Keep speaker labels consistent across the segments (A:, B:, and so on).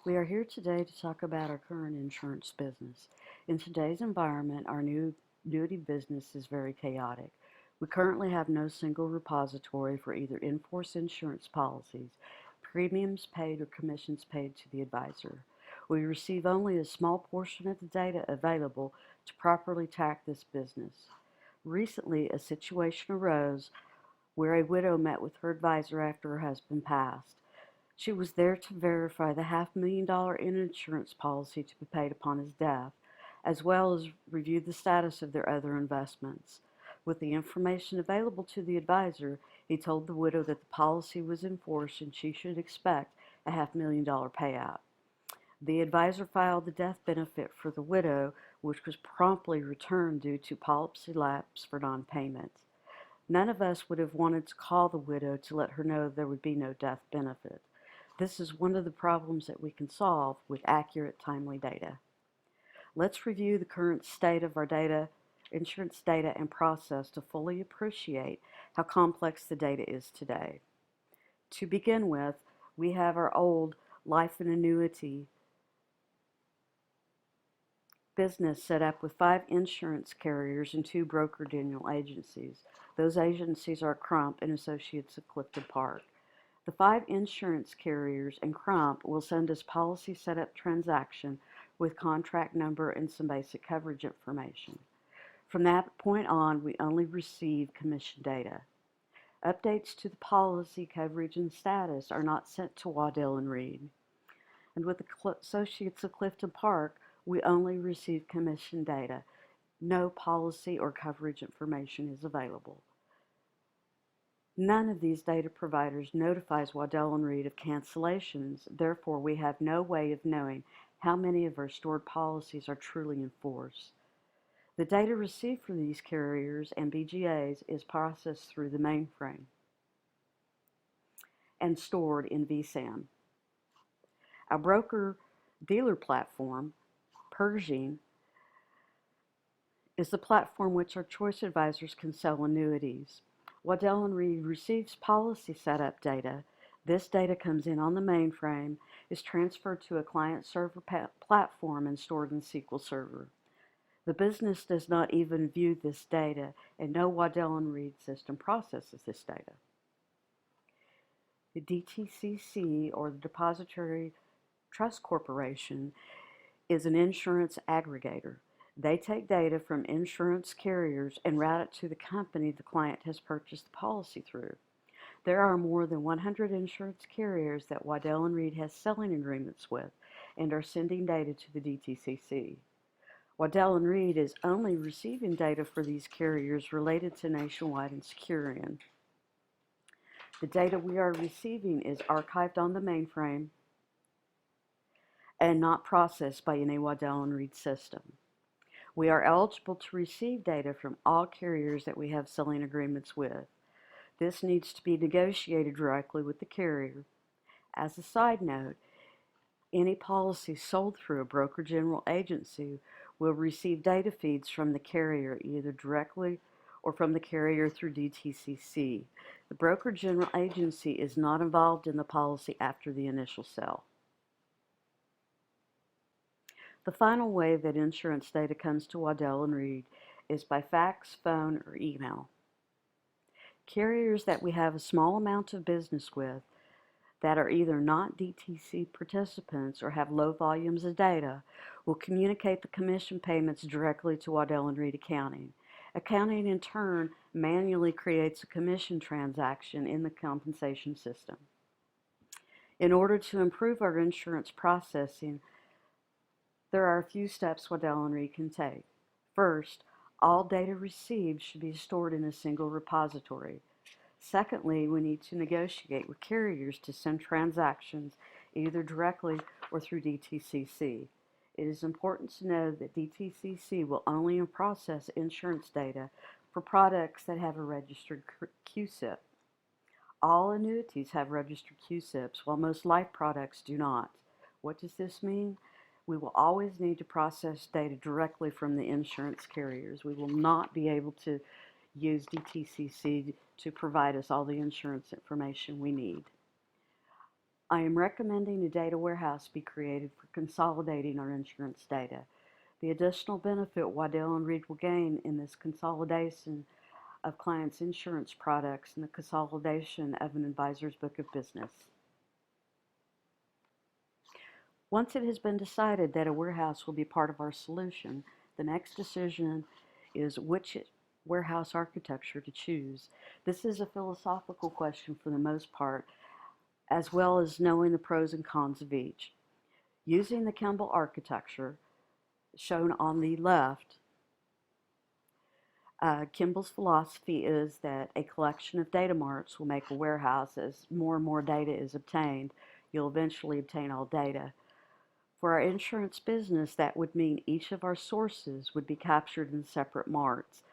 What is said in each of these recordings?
A: We are here today to talk about our current insurance business. In today's environment, our new annuity business is very chaotic. We currently have no single repository for either in-force insurance policies, premiums paid, or commissions paid to the advisor. We receive only a small portion of the data available to properly track this business. Recently, a situation arose where a widow met with her advisor after her husband passed. She was there to verify the $500,000 insurance policy to be paid upon his death, as well as review the status of their other investments. With the information available to the advisor, he told the widow that the policy was in force and she should expect a $500,000 payout. The advisor filed the death benefit for the widow, which was promptly returned due to policy lapse for non-payment. None of us would have wanted to call the widow to let her know there would be no death benefit. This is one of the problems that we can solve with accurate, timely data. Let's review the current state of our insurance data and process to fully appreciate how complex the data is today. To begin with, we have our old life and annuity business set up with 5 insurance carriers and 2 broker-dealer agencies. Those agencies are Crump and Associates of Clifton Park. The 5 insurance carriers and Crump will send us policy setup transaction with contract number and some basic coverage information. From that point on, we only receive commission data. Updates to the policy coverage and status are not sent to Waddell and Reed. And with the Associates of Clifton Park, we only receive commission data. No policy or coverage information is available. None of these data providers notifies Waddell & Reed of cancellations, therefore we have no way of knowing how many of our stored policies are truly in force. The data received from these carriers and BGAs is processed through the mainframe and stored in vSAN. Our broker-dealer platform, Pershing, is the platform which our choice advisors can sell annuities. Waddell & Reed receives policy setup data. This data comes in on the mainframe, is transferred to a client-server platform, and stored in SQL Server. The business does not even view this data, and no Waddell & Reed system processes this data. The DTCC, or the Depository Trust Corporation, is an insurance aggregator. They take data from insurance carriers and route it to the company the client has purchased the policy through. There are more than 100 insurance carriers that Waddell & Reed has selling agreements with and are sending data to the DTCC. Waddell & Reed is only receiving data for these carriers related to Nationwide and Securian. The data we are receiving is archived on the mainframe and not processed by any Waddell & Reed system. We are eligible to receive data from all carriers that we have selling agreements with. This needs to be negotiated directly with the carrier. As a side note, any policy sold through a broker-dealer agency will receive data feeds from the carrier either directly or from the carrier through DTCC. The broker-dealer agency is not involved in the policy after the initial sale. The final way that insurance data comes to Waddell & Reed is by fax, phone, or email. Carriers that we have a small amount of business with that are either not DTC participants or have low volumes of data will communicate the commission payments directly to Waddell & Reed Accounting. Accounting, in turn, manually creates a commission transaction in the compensation system. In order to improve our insurance processing, there are a few steps Waddell & Reed can take. First, all data received should be stored in a single repository. Secondly, we need to negotiate with carriers to send transactions either directly or through DTCC. It is important to know that DTCC will only process insurance data for products that have a registered QSIP. All annuities have registered QSIPs, while most life products do not. What does this mean? We will always need to process data directly from the insurance carriers. We will not be able to use DTCC to provide us all the insurance information we need. I am recommending a data warehouse be created for consolidating our insurance data. The additional benefit Waddell and Reed will gain in this consolidation of clients' insurance products and the consolidation of an advisor's book of business. Once it has been decided that a warehouse will be part of our solution, the next decision is which warehouse architecture to choose. This is a philosophical question for the most part, as well as knowing the pros and cons of each. Using the Kimball architecture, shown on the left, Kimball's philosophy is that a collection of data marts will make a warehouse. As more and more data is obtained, you'll eventually obtain all data. For our insurance business, that would mean each of our sources would be captured in separate marts.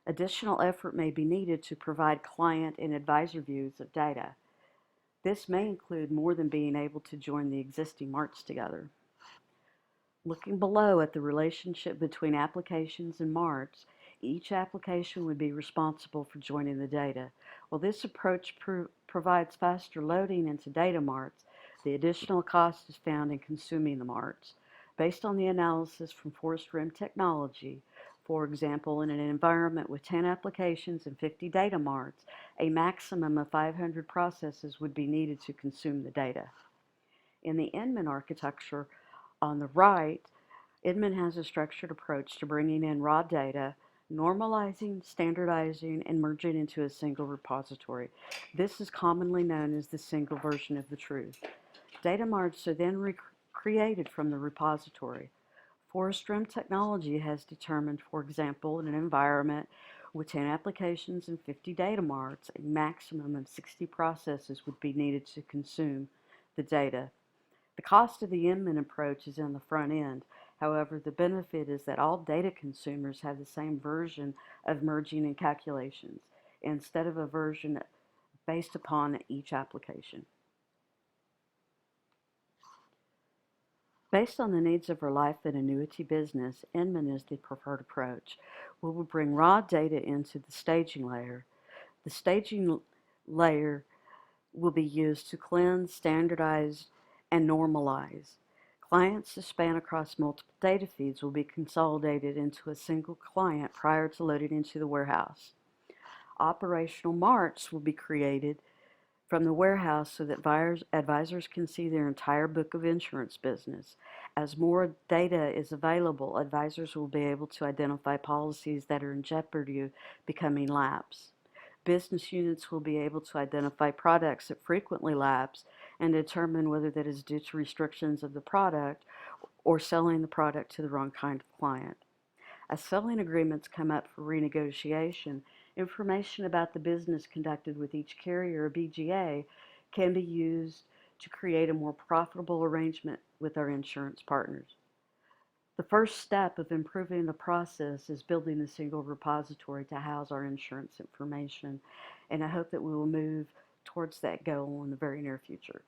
A: Additional effort may be needed to provide client and advisor views of data. This may include more than being able to join the existing marts together. Looking below at the relationship between applications and marts, each application would be responsible for joining the data. While this approach provides faster loading into data marts, the additional cost is found in consuming the marts. Based on the analysis from Forrest Rim Technology, for example, in an environment with 10 applications and 50 data marts, a maximum of 500 processes would be needed to consume the data. In the Inman architecture on the right, Inman has a structured approach to bringing in raw data, normalizing, standardizing, and merging into a single repository. This is commonly known as the single version of the truth. Data marts are then created from the repository. Forrest Rim Technology has determined, for example, in an environment with 10 applications and 50 data marts, a maximum of 60 processes would be needed to consume the data. The cost of the Inman approach is in the front end. However, the benefit is that all data consumers have the same version of merging and calculations, instead of a version based upon each application. Based on the needs of our life and annuity business, Inman is the preferred approach. We will bring raw data into the staging layer. The staging layer will be used to cleanse, standardize, and normalize. Clients that span across multiple data feeds will be consolidated into a single client prior to loading into the warehouse. Operational marts will be created from the warehouse so that advisors can see their entire book of insurance business. As more data is available, advisors will be able to identify policies that are in jeopardy of becoming lapsed. Business units will be able to identify products that frequently lapse and determine whether that is due to restrictions of the product or selling the product to the wrong kind of client. As selling agreements come up for renegotiation, information about the business conducted with each carrier or BGA can be used to create a more profitable arrangement with our insurance partners. The first step of improving the process is building a single repository to house our insurance information, and I hope that we will move towards that goal in the very near future.